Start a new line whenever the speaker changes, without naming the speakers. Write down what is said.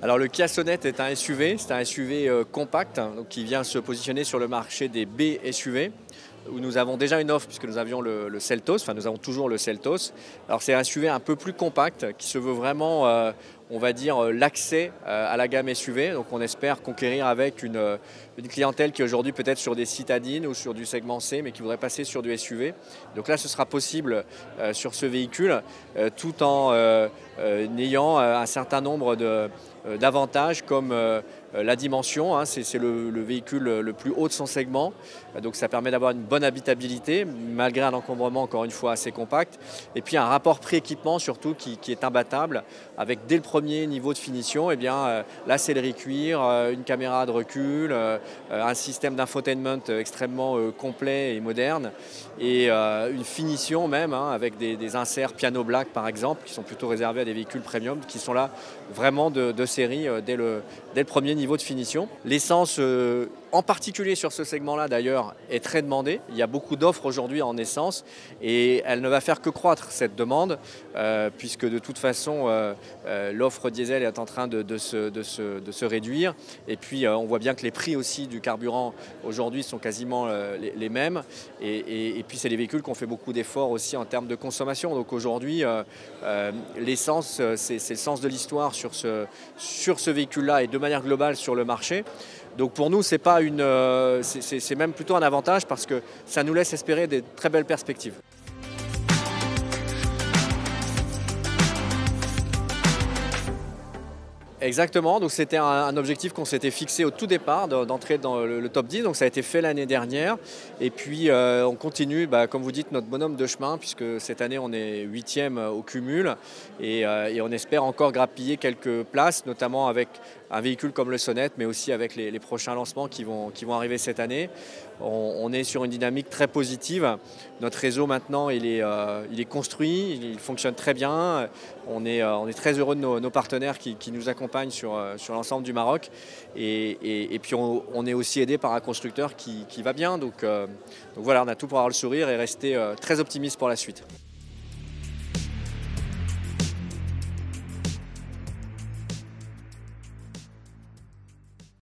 Alors le Kia Sonet est un SUV, c'est un SUV compact donc, qui vient se positionner sur le marché des B SUV où nous avons déjà une offre puisque nous avions le Seltos, enfin nous avons toujours le Seltos. Alors c'est un SUV un peu plus compact qui se veut vraiment, on va dire, l'accès à la gamme SUV. Donc on espère conquérir avec une clientèle qui est aujourd'hui peut-être sur des citadines ou sur du segment C mais qui voudrait passer sur du SUV. Donc là ce sera possible sur ce véhicule tout en ayant un certain nombre d'avantages comme la dimension, hein, c'est le véhicule le plus haut de son segment, donc ça permet d'avoir une bonne habitabilité malgré un encombrement encore une fois assez compact, et puis un rapport prix-équipement surtout qui est imbattable avec dès le premier niveau de finition la sellerie cuir, une caméra de recul, un système d'infotainment extrêmement complet et moderne et une finition même hein, avec des inserts piano black par exemple qui sont plutôt réservés à des véhicules premium qui sont là vraiment de série dès le premier niveau de finition. L'essence, en particulier sur ce segment-là d'ailleurs, est très demandée. Il y a beaucoup d'offres aujourd'hui en essence et elle ne va faire que croître cette demande puisque de toute façon l'offre diesel est en train de se réduire et puis on voit bien que les prix aussi du carburant aujourd'hui sont quasiment les mêmes et puis c'est des véhicules qui ont fait beaucoup d'efforts aussi en termes de consommation. Donc aujourd'hui l'essence c'est le sens de l'histoire sur ce véhicule-là et de manière globale sur le marché. Donc pour nous, c'est même plutôt un avantage parce que ça nous laisse espérer des très belles perspectives. Exactement, donc c'était un objectif qu'on s'était fixé au tout départ d'entrer dans le top 10, donc ça a été fait l'année dernière et puis on continue, comme vous dites, notre bonhomme de chemin puisque cette année on est 8e au cumul et on espère encore grappiller quelques places, notamment avec un véhicule comme le Sonet mais aussi avec les prochains lancements qui vont arriver cette année. On est sur une dynamique très positive, notre réseau maintenant il est construit, il fonctionne très bien, on est très heureux de nos partenaires qui nous accompagnent sur l'ensemble du Maroc et puis on est aussi aidé par un constructeur qui va bien donc voilà, on a tout pour avoir le sourire et rester très optimiste pour la suite.